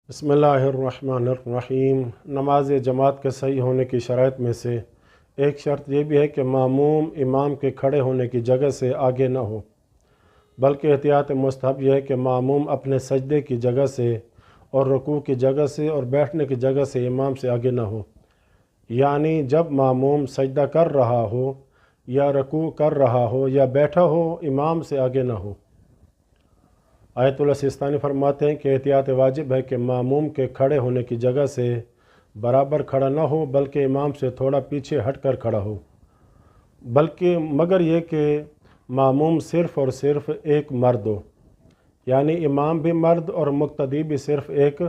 بسم اللہ الرحمن الرحیم۔ نماز جماعت کے صحیح ہونے کی شرائط میں سے ایک شرط یہ بھی ہے کہ ماموم امام کے کھڑے ہونے کی جگہ سے آگے نہ ہو، بلکہ احتیاط مستحب یہ ہے کہ ماموم اپنے سجدے کی جگہ سے اور رکوع کی جگہ سے اور بیٹھنے کی جگہ سے امام سے آگے نہ ہو، یعنی جب ماموم سجدہ کر رہا ہو یا رکوع کر رہا ہو یا بیٹھا ہو امام سے آگے نہ ہو۔ آیت اللہ سیستانی فرماتے ہیں کہ احتیاط واجب ہے کہ ماموم کے کھڑے ہونے کی جگہ سے برابر کھڑا نہ ہو، بلکہ امام سے تھوڑا پیچھے ہٹ کر کھڑا ہو، مگر یہ کہ ماموم صرف اور صرف ایک مرد ہو، یعنی امام بھی مرد اور مقتدی بھی صرف ایک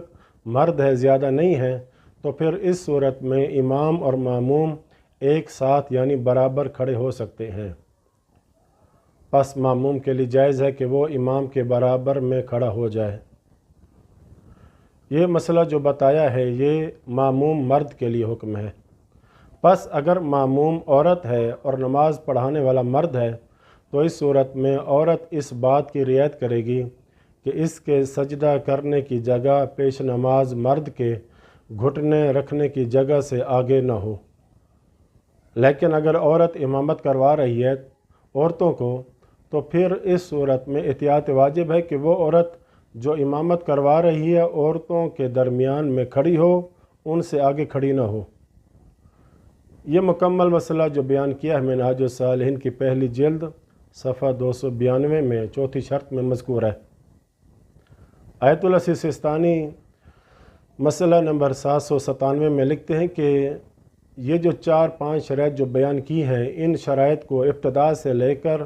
مرد ہے، زیادہ نہیں ہے، تو پھر اس صورت میں امام اور ماموم ایک ساتھ یعنی برابر کھڑے ہو سکتے ہیں۔ پس ماموم کے لیے جائز ہے کہ وہ امام کے برابر میں کھڑا ہو جائے۔ یہ مسئلہ جو بتایا ہے یہ ماموم مرد کے لیے حکم ہے۔ پس اگر ماموم عورت ہے اور نماز پڑھانے والا مرد ہے تو اس صورت میں عورت اس بات کی رعایت کرے گی کہ اس کے سجدہ کرنے کی جگہ پیش نماز مرد کے گھٹنے رکھنے کی جگہ سے آگے نہ ہو۔ لیکن اگر عورت امامت کروا رہی ہے عورتوں کو تو پھر اس صورت میں احتیاط واجب ہے کہ وہ عورت جو امامت کروا رہی ہے عورتوں کے درمیان میں کھڑی ہو، ان سے آگے کھڑی نہ ہو۔ یہ مکمل مسئلہ جو بیان کیا ہے منہاج الصالحین کی پہلی جلد صفحہ 292 میں چوتھی شرط میں مذکور ہے۔ آیت اللہ سیستانی مسئلہ نمبر 797 میں لکھتے ہیں کہ یہ جو 4-5 شرائط جو بیان کی ہیں ان شرائط کو ابتدا سے لے کر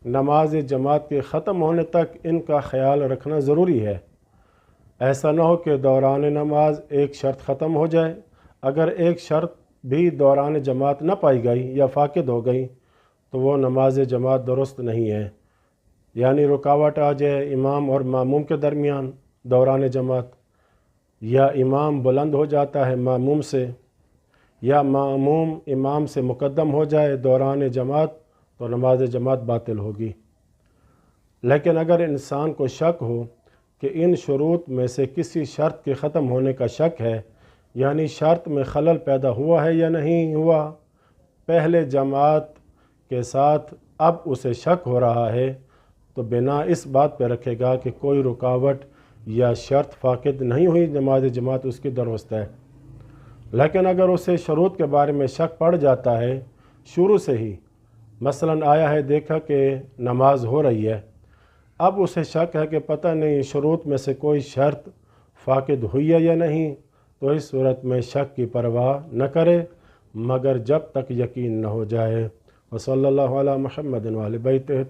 نماز جماعت کے ختم ہونے تک ان کا خیال رکھنا ضروری ہے۔ ایسا نہ ہو کہ دوران نماز ایک شرط ختم ہو جائے، اگر ایک شرط بھی دوران جماعت نہ پائی گئی یا فاقد ہو گئی تو وہ نماز جماعت درست نہیں ہے، یعنی رکاوٹ آ جائے امام اور ماموم کے درمیان دوران جماعت، یا امام بلند ہو جاتا ہے ماموم سے، یا ماموم امام سے مقدم ہو جائے دوران جماعت تو نماز جماعت باطل ہوگی۔ لیکن اگر انسان کو شک ہو کہ ان شروط میں سے کسی شرط کے ختم ہونے کا شک ہے، یعنی شرط میں خلل پیدا ہوا ہے یا نہیں ہوا، پہلے جماعت کے ساتھ اب اسے شک ہو رہا ہے تو بنا اس بات پہ رکھے گا کہ کوئی رکاوٹ یا شرط فاقد نہیں ہوئی، نماز جماعت اس کی درست ہے۔ لیکن اگر اسے شروط کے بارے میں شک پڑ جاتا ہے شروع سے ہی، مثلاً آیا ہے دیکھا کہ نماز ہو رہی ہے، اب اسے شک ہے کہ پتہ نہیں شروط میں سے کوئی شرط فاقد ہوئی ہے یا نہیں، تو اس صورت میں شک کی پرواہ نہ کرے مگر جب تک یقین نہ ہو جائے۔ وصلی اللہ علی محمد وآل بیتہ۔